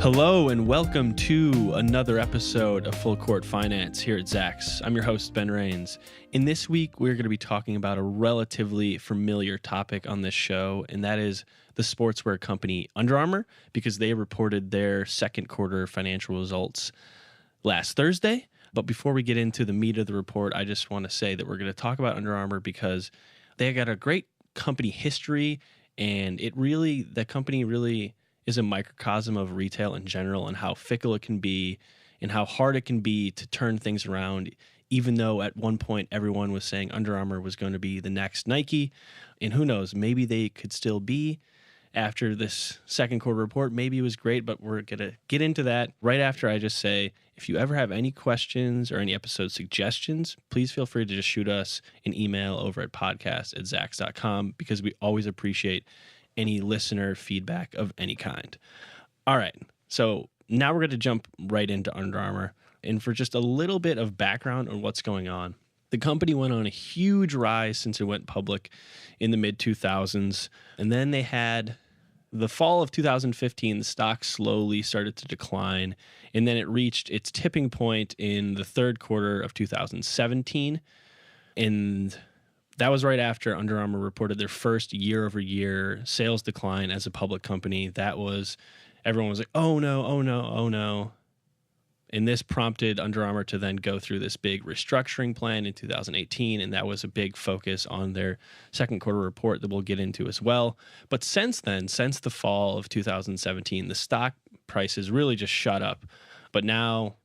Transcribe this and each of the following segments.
Hello and welcome to another episode of Full Court Finance here at Zach's. I'm your host, Ben Rains. In this week, we're going to be talking about a relatively familiar topic on this show, and that is the sportswear company Under Armour, because they reported their second quarter financial results last Thursday. But before we get into the meat of the report, I just want to say that we're going to talk about Under Armour because they got a great company history, and the company really is a microcosm of retail in general and how fickle it can be and how hard it can be to turn things around, even though at one point everyone was saying Under Armour was going to be the next Nike. And who knows, maybe they could still be after this second quarter report. Maybe it was great, but we're going to get into that right after I just say, if you ever have any questions or any episode suggestions, please feel free to just shoot us an email over at podcast@zax.com because we always appreciate any listener feedback of any kind. All right, so now we're going to jump right into Under Armour. And for just a little bit of background on what's going on, the company went on a huge rise since it went public in the mid-2000s. And then they had the fall of 2015, the stock slowly started to decline. And then it reached its tipping point in the third quarter of 2017. And that was right after Under Armour reported their first year-over-year sales decline as a public company. Everyone was like, oh no, oh no, oh no. And this prompted Under Armour to then go through this big restructuring plan in 2018, and that was a big focus on their second quarter report that we'll get into as well. But since then, since the fall of 2017, the stock prices really just shot up. But now,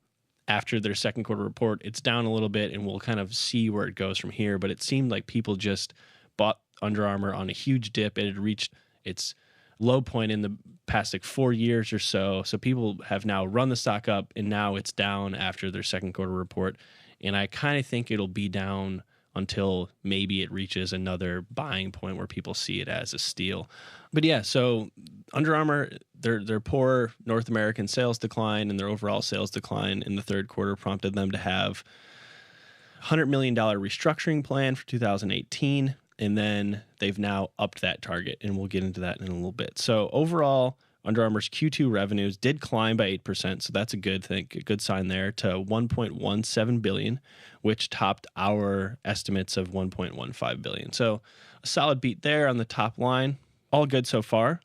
after their second quarter report, it's down a little bit, and we'll kind of see where it goes from here. But it seemed like people just bought Under Armour on a huge dip. It had reached its low point in the past 4 years or so. So people have now run the stock up, and now it's down after their second quarter report. And I kind of think it'll be down until maybe it reaches another buying point where people see it as a steal. But yeah, so Under Armour, their poor North American sales decline and their overall sales decline in the third quarter prompted them to have a $100 million restructuring plan for 2018. And then they've now upped that target, and we'll get into that in a little bit. So overall, Under Armour's Q2 revenues did climb by 8%, so that's a good thing, a good sign there, to $1.17 billion, which topped our estimates of $1.15 billion. So a solid beat there on the top line. All good so far.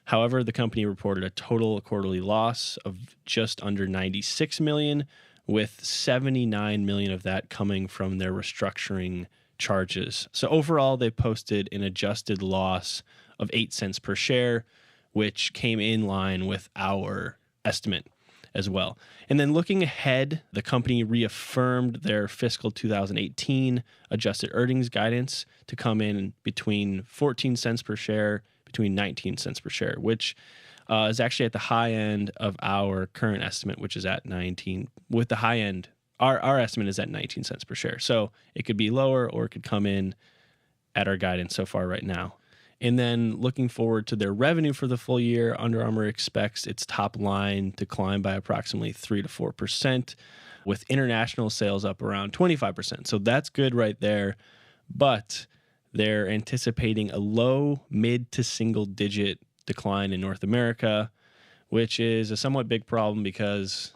However, the company reported a total quarterly loss of just under $96 million, with $79 million of that coming from their restructuring charges. So overall, they posted an adjusted loss of 8 cents per share, which came in line with our estimate as well. And then looking ahead, the company reaffirmed their fiscal 2018 adjusted earnings guidance to come in between 14 cents per share, between 19 cents per share, which is actually at the high end of our current estimate, which is at 19. With the high end, our estimate is at 19 cents per share. So it could be lower or it could come in at our guidance so far right now. And then looking forward to their revenue for the full year, Under Armour expects its top line to climb by approximately 3 to 4%, with international sales up around 25%. So that's good right there. But they're anticipating a low, mid to single digit decline in North America, which is a somewhat big problem because,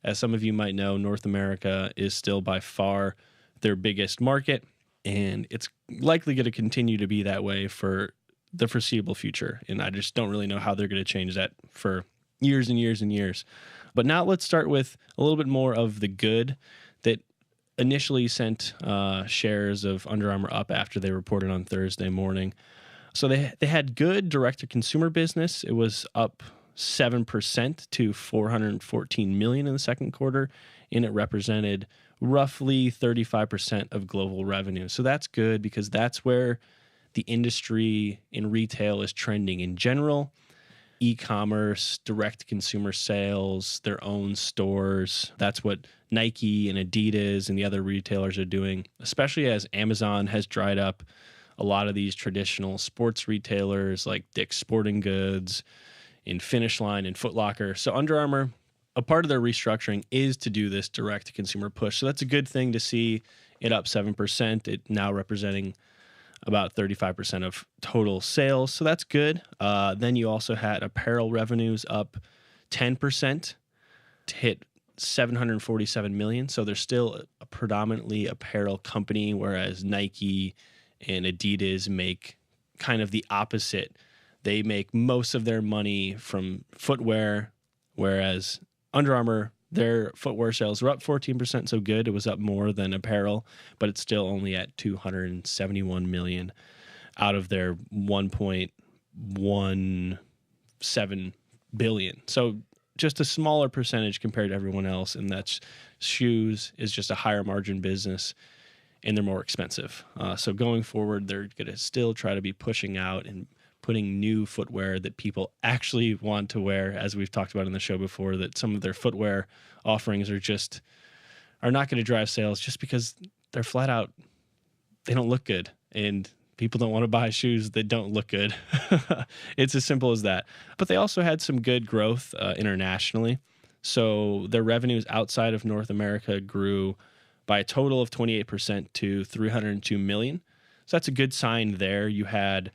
as some of you might know, North America is still by far their biggest market, and it's likely going to continue to be that way for the foreseeable future. And I just don't really know how they're going to change that for years and years and years. But now let's start with a little bit more of the good that initially sent shares of Under Armour up after they reported on Thursday morning. So they had good direct-to-consumer business. It was up 7% to $414 million in the second quarter, and it represented roughly 35% of global revenue. So that's good because that's where the industry in retail is trending in general. E-commerce, direct-to-consumer sales, their own stores. That's what Nike and Adidas and the other retailers are doing, especially as Amazon has dried up a lot of these traditional sports retailers like Dick's Sporting Goods, in Finish Line and Foot Locker. So Under Armour, a part of their restructuring is to do this direct-to-consumer push. So that's a good thing to see it up 7%, it now representing about 35% of total sales. So that's good. Then you also had apparel revenues up 10% to hit 747 million. So they're still a predominantly apparel company, whereas Nike and Adidas make kind of the opposite. They make most of their money from footwear, whereas Under Armour, their footwear sales were up 14%, so good. It was up more than apparel, but it's still only at 271 million out of their 1.17 billion. So just a smaller percentage compared to everyone else, and that's shoes is just a higher margin business, and they're more expensive. So going forward, they're going to still try to be pushing out and putting new footwear that people actually want to wear, as we've talked about in the show before, that some of their footwear offerings are not going to drive sales just because they're flat out, they don't look good, and people don't want to buy shoes that don't look good. It's as simple as that. But they also had some good growth internationally. So their revenues outside of North America grew by a total of 28% to 302 million. So that's a good sign there. You had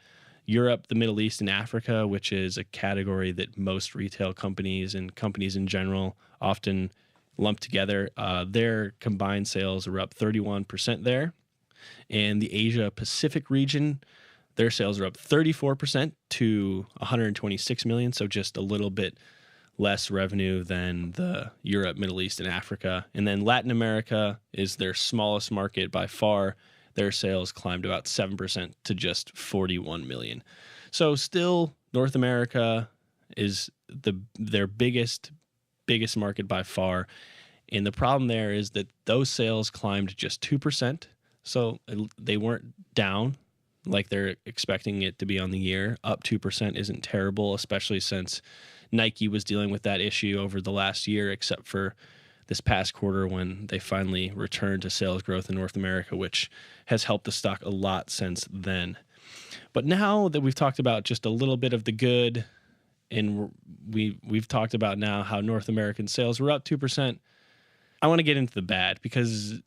Europe, the Middle East, and Africa, which is a category that most retail companies and companies in general often lump together. Their combined sales are up 31% there. And the Asia Pacific region, their sales are up 34% to 126 million, so just a little bit less revenue than the Europe, Middle East, and Africa. And then Latin America is their smallest market by far. Their sales climbed about 7% to just 41 million. So still, North America is their biggest market by far. And the problem there is that those sales climbed just 2%. So they weren't down like they're expecting it to be on the year. Up 2% isn't terrible, especially since Nike was dealing with that issue over the last year, except for this past quarter when they finally returned to sales growth in North America, which has helped the stock a lot since then. But now that we've talked about just a little bit of the good, and we've talked about now how North American sales were up 2%, I want to get into the bad because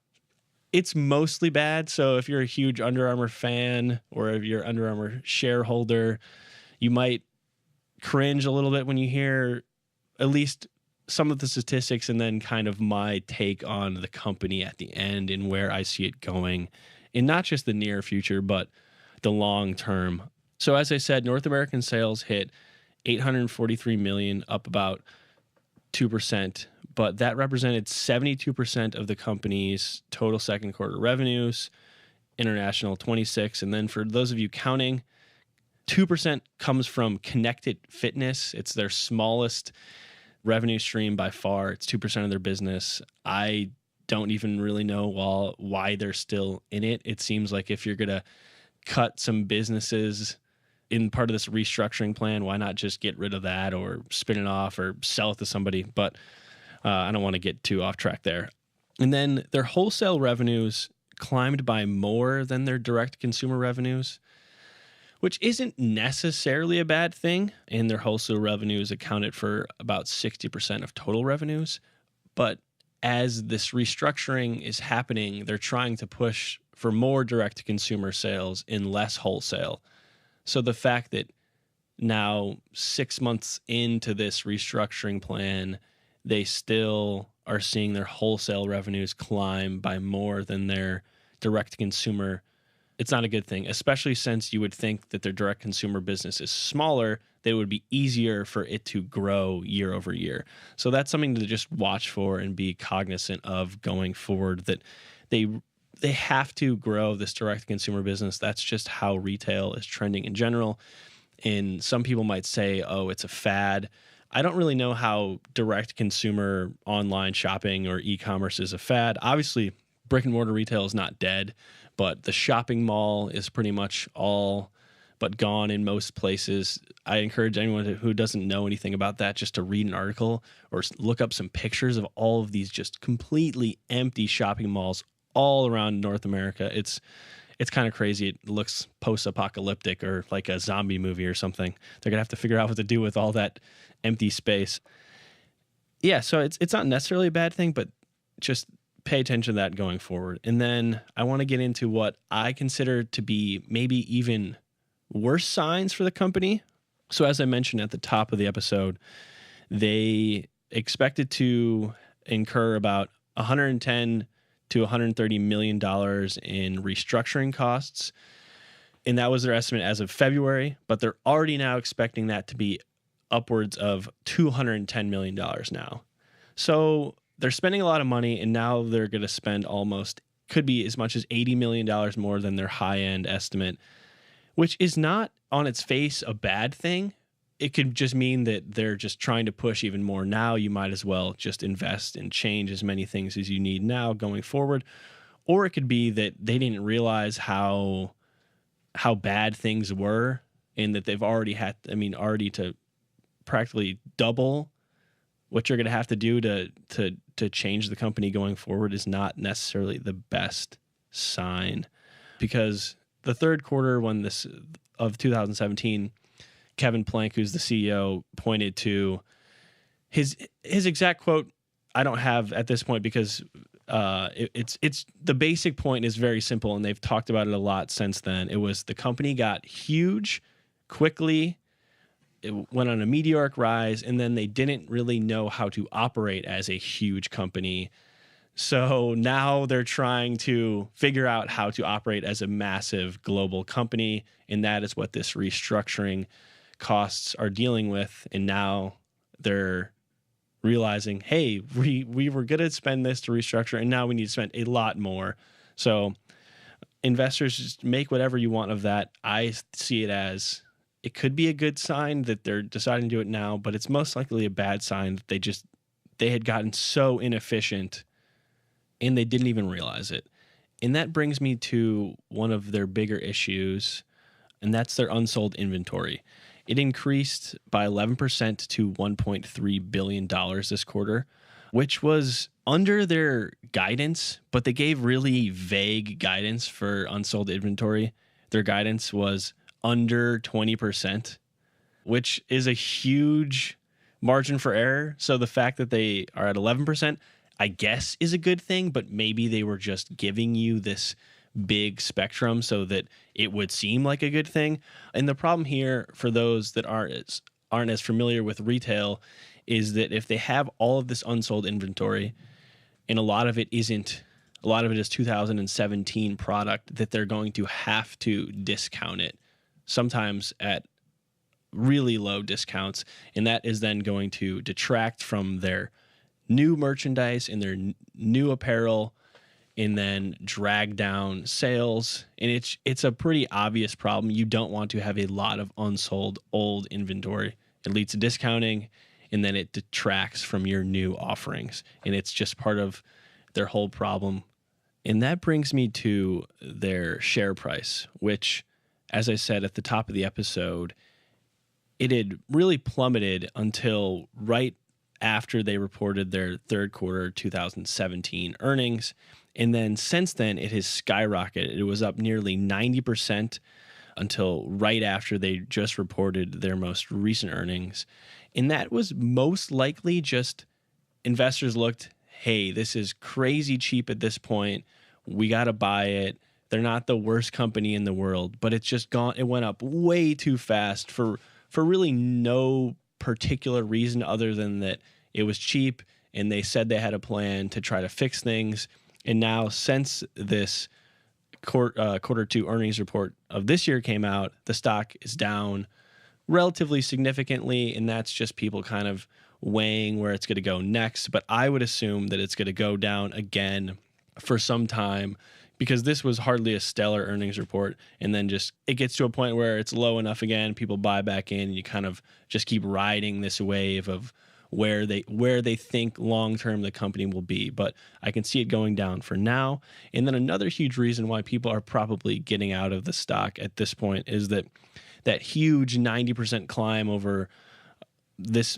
it's mostly bad. So if you're a huge Under Armour fan or if you're Under Armour shareholder, you might cringe a little bit when you hear at least some of the statistics and then kind of my take on the company at the end and where I see it going in not just the near future, but the long term. So as I said, North American sales hit 843 million, up about 2%, but that represented 72% of the company's total second quarter revenues, international 26%. And then for those of you counting, 2% comes from connected fitness. It's their smallest revenue stream by far. It's 2% of their business. I don't even really know why they're still in it. It seems like if you're going to cut some businesses in part of this restructuring plan, why not just get rid of that or spin it off or sell it to somebody? But I don't want to get too off track there. And then their wholesale revenues climbed by more than their direct consumer revenues, which isn't necessarily a bad thing. And their wholesale revenues accounted for about 60% of total revenues. But as this restructuring is happening, they're trying to push for more direct-to-consumer sales and less wholesale. So the fact that now 6 months into this restructuring plan, they still are seeing their wholesale revenues climb by more than their direct-to-consumer, it's not a good thing, especially since you would think that their direct-consumer business is smaller, that it would be easier for it to grow year over year. So that's something to just watch for and be cognizant of going forward, that they have to grow this direct-to-consumer business. That's just how retail is trending in general. And some people might say, oh, it's a fad. I don't really know how direct-to-consumer online shopping or e-commerce is a fad. Obviously, brick-and-mortar retail is not dead, but the shopping mall is pretty much all but gone in most places. I encourage anyone who doesn't know anything about that just to read an article or look up some pictures of all of these just completely empty shopping malls all around North America. It's kind of crazy. It looks post-apocalyptic or like a zombie movie or something. They're going to have to figure out what to do with all that empty space. Yeah, so it's not necessarily a bad thing, but just pay attention to that going forward. And then I want to get into what I consider to be maybe even worse signs for the company. So as I mentioned at the top of the episode, They expected to incur about $110 to $130 million in restructuring costs. And that was their estimate as of February, but they're already now expecting that to be upwards of $210 million now. So they're spending a lot of money, and now they're going to spend could be as much as $80 million more than their high-end estimate, which is not on its face a bad thing. It could just mean that they're just trying to push even more now. You might as well just invest and change as many things as you need now going forward. Or it could be that they didn't realize how bad things were, and that they've already already to practically double what you're going to have to do to change the company going forward is not necessarily the best sign. Because the third quarter of 2017, Kevin Plank, who's the CEO, pointed to his exact quote. I don't have at this point because it's the basic point is very simple, and they've talked about it a lot since then. It was the company got huge quickly. It went on a meteoric rise, and then they didn't really know how to operate as a huge company. So now they're trying to figure out how to operate as a massive global company, and that is what this restructuring costs are dealing with. And now they're realizing, hey, we were going to spend this to restructure, and now we need to spend a lot more. So investors, just make whatever you want of that. I see it as it could be a good sign that they're deciding to do it now, but it's most likely a bad sign that they had gotten so inefficient and they didn't even realize it. And that brings me to one of their bigger issues, and that's their unsold inventory. It increased by 11% to $1.3 billion this quarter, which was under their guidance, but they gave really vague guidance for unsold inventory. Their guidance was under 20%, which is a huge margin for error. So the fact that they are at 11%, I guess, is a good thing, but maybe they were just giving you this big spectrum so that it would seem like a good thing. And the problem here, for those that aren't as familiar with retail, is that if they have all of this unsold inventory, and a lot of it is 2017 product, that they're going to have to discount it, sometimes at really low discounts, and that is then going to detract from their new merchandise and their new apparel, and then drag down sales. And it's a pretty obvious problem. You don't want to have a lot of unsold old inventory. It leads to discounting, and then it detracts from your new offerings, and it's just part of their whole problem. And that brings me to their share price, which, as I said at the top of the episode, it had really plummeted until right after they reported their third quarter 2017 earnings. And then since then, it has skyrocketed. It was up nearly 90% until right after they just reported their most recent earnings. And that was most likely just investors looked, hey, this is crazy cheap at this point. We got to buy it. They're not the worst company in the world, but it's just gone. It went up way too fast for really no particular reason other than that it was cheap, and they said they had a plan to try to fix things. And now, since this quarter two earnings report of this year came out, the stock is down relatively significantly, and that's just people kind of weighing where it's going to go next. But I would assume that it's going to go down again for some time, because this was hardly a stellar earnings report, and then just it gets to a point where it's low enough again, people buy back in, and you kind of just keep riding this wave of where they think long-term the company will be. But I can see it going down for now. And then another huge reason why people are probably getting out of the stock at this point is that huge 90% climb over this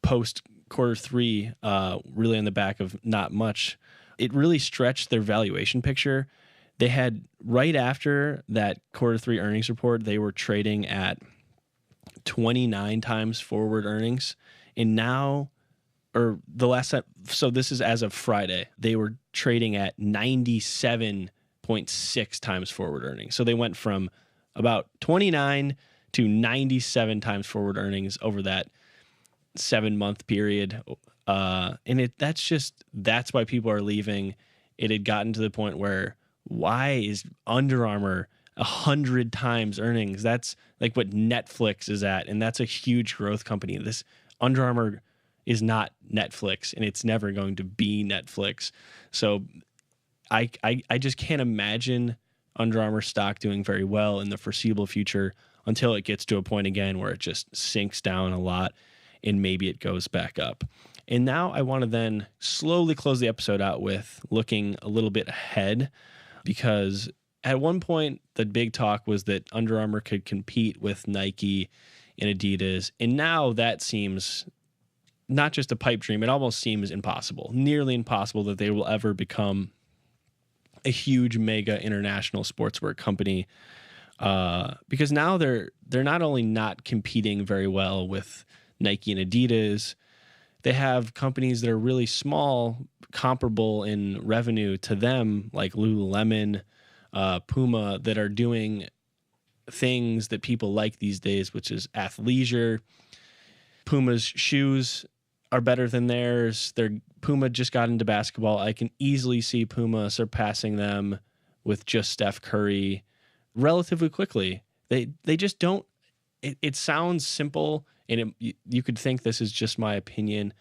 post quarter three, really on the back of not much. It really stretched their valuation picture. They had, right after that quarter three earnings report, they were trading at 29 times forward earnings. And now, or the last time, so this is as of Friday, they were trading at 97.6 times forward earnings. So they went from about 29 to 97 times forward earnings over that 7-month period. And that's why people are leaving. It had gotten to the point where, why is Under Armour 100 times earnings? That's like what Netflix is at, and that's a huge growth company. This Under Armour is not Netflix, and it's never going to be Netflix. So I just can't imagine Under Armour stock doing very well in the foreseeable future until it gets to a point again where it just sinks down a lot and maybe it goes back up. And now I want to then slowly close the episode out with looking a little bit ahead, because at one point the big talk was that Under Armour could compete with Nike and Adidas, and now that seems not just a pipe dream, it almost seems impossible, nearly impossible that they will ever become a huge mega international sportswear company, because now they're not only not competing very well with Nike and Adidas, they have companies that are really small, comparable in revenue to them, like Lululemon, Puma, that are doing things that people like these days, which is athleisure. Puma's shoes are better than theirs. Puma just got into basketball. I can easily see Puma surpassing them with just Steph Curry relatively quickly. They just don't. It sounds simple, and you could think this is just my opinion.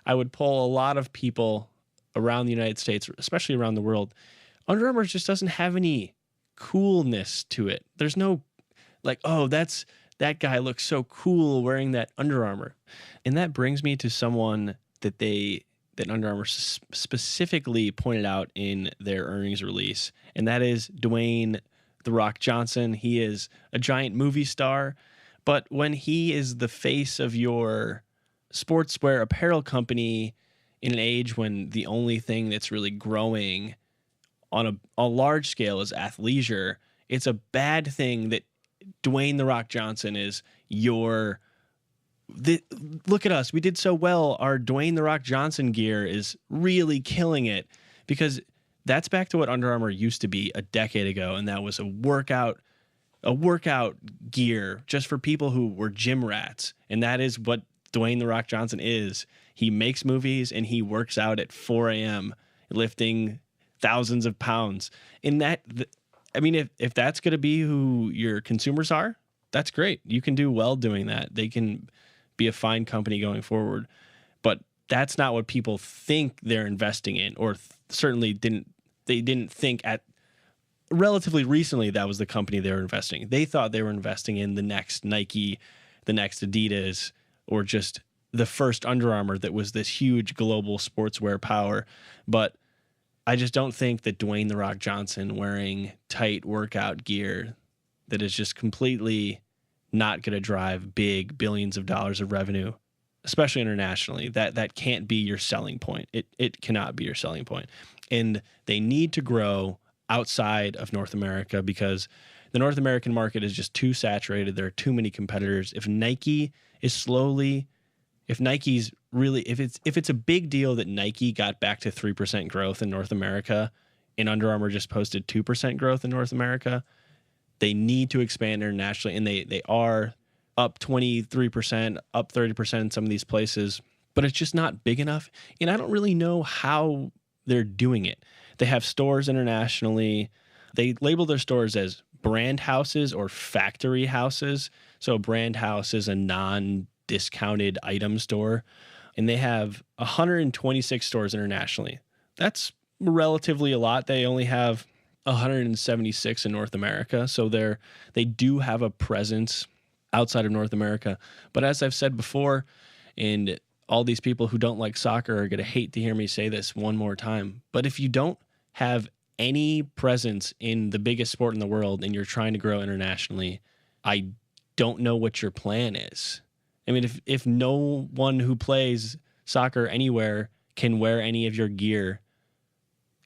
I would poll a lot of people around the United States, especially around the world. Under Armour just doesn't have any coolness to it. There's no like, oh, that guy looks so cool wearing that Under Armour. And that brings me to someone that Under Armour specifically pointed out in their earnings release, and that is Dwayne "The Rock" Johnson. He is a giant movie star, but when he is the face of your sportswear apparel company in an age when the only thing that's really growing on a large scale is athleisure, it's a bad thing that Dwayne "The Rock" Johnson is look at us. We did so well. Our Dwayne "The Rock" Johnson gear is really killing it, because that's back to what Under Armour used to be a decade ago. And that was a workout gear just for people who were gym rats. And that is what Dwayne "The Rock" Johnson is. He makes movies and he works out at 4 a.m. lifting thousands of pounds. And if that's going to be who your consumers are, that's great. You can do well doing that. They can be a fine company going forward. But that's not what people think they're investing in, or certainly didn't think at relatively recently that was the company they were investing in. They thought they were investing in the next Nike, the next Adidas, or just the first Under Armour that was this huge global sportswear power. But I just don't think that Dwayne "The Rock" Johnson wearing tight workout gear that is just completely not going to drive big billions of dollars of revenue, especially internationally, that can't be your selling point. It cannot be your selling point. And they need to grow outside of North America, because the North American market is just too saturated. There are too many competitors. If it's a big deal that Nike got back to 3% growth in North America and Under Armour just posted 2% growth in North America, they need to expand internationally, and they are up 23%, up 30% in some of these places, but it's just not big enough. And I don't really know how they're doing it. They have stores internationally. They label their stores as brand houses or factory houses. So a brand house is a non-discounted item store, and they have 126 stores internationally. That's relatively a lot. They only have 176 in North America. So they do have a presence outside of North America. But as I've said before, and all these people who don't like soccer are going to hate to hear me say this one more time, but if you don't have any presence in the biggest sport in the world and you're trying to grow internationally, I don't know what your plan is. I mean, if no one who plays soccer anywhere can wear any of your gear,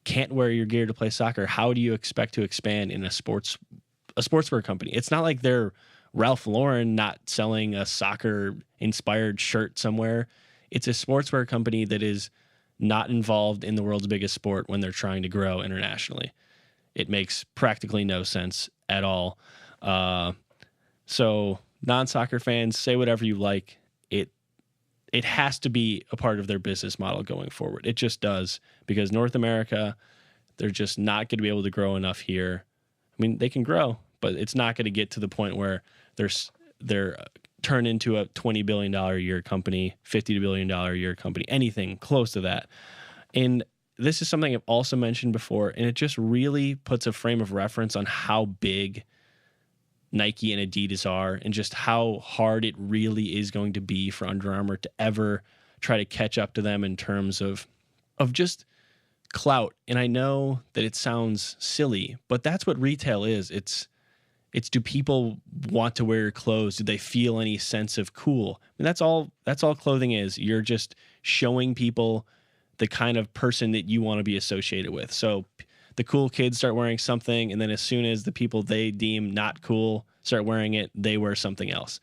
can't wear your gear to play soccer, how do you expect to expand in a sportswear company? It's not like they're Ralph Lauren not selling a soccer inspired shirt somewhere. It's a sportswear company that is not involved in the world's biggest sport when they're trying to grow internationally. It makes practically no sense at all. So non-soccer fans, say whatever you like. it has to be a part of their business model going forward. It just does, because North America, they're just not going to be able to grow enough here. I mean, they can grow, but it's not going to get to the point where they're turned into a $20 billion a year company, $50 billion a year company, anything close to that. And this is something I've also mentioned before, and it just really puts a frame of reference on how big Nike and Adidas are, and just how hard it really is going to be for Under Armour to ever try to catch up to them in terms of just clout. And I know that it sounds silly, but that's what retail is. It's do people want to wear your clothes? Do they feel any sense of cool? I mean, that's all clothing is. You're just showing people the kind of person that you want to be associated with. So the cool kids start wearing something, and then as soon as the people they deem not cool start wearing it, they wear something else.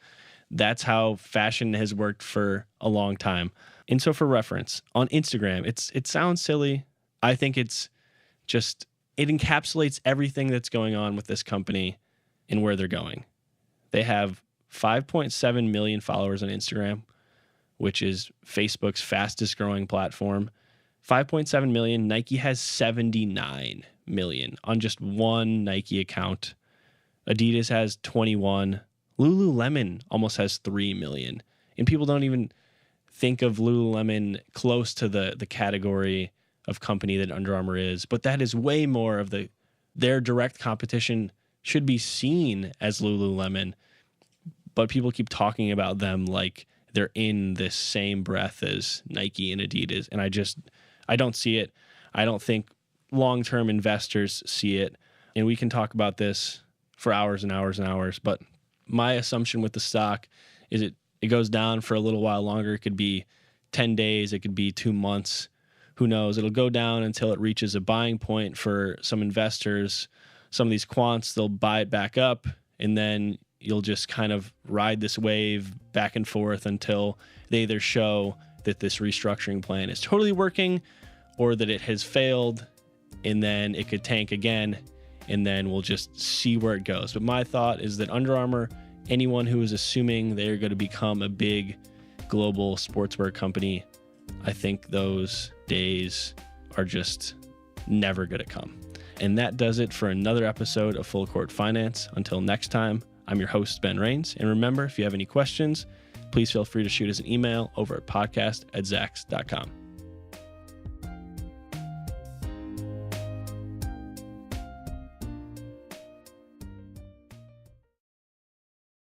That's how fashion has worked for a long time. And so for reference, on Instagram, it sounds silly. I think it encapsulates everything that's going on with this company and where they're going. They have 5.7 million followers on Instagram, which is Facebook's fastest growing platform. 5.7 million. Nike has 79 million on just one Nike account. Adidas has 21. Lululemon almost has 3 million. And people don't even think of Lululemon close to the category of company that Under Armour is. But that is way more of their direct competition should be seen as Lululemon. But people keep talking about them like they're in this same breath as Nike and Adidas. And I don't see it. I don't think long-term investors see it. And we can talk about this for hours and hours and hours. But my assumption with the stock is it goes down for a little while longer. It could be 10 days. It could be 2 months. Who knows? It'll go down until it reaches a buying point for some investors. Some of these quants, they'll buy it back up, and then you'll just kind of ride this wave back and forth until they either show that this restructuring plan is totally working or that it has failed, and then it could tank again, and then we'll just see where it goes. But my thought is that Under Armour, anyone who is assuming they're going to become a big global sportswear company, I think those days are just never going to come. And that does it for another episode of Full Court Finance. Until next time, I'm your host, Ben Rains. And remember, if you have any questions, please feel free to shoot us an email over at podcast@zacks.com.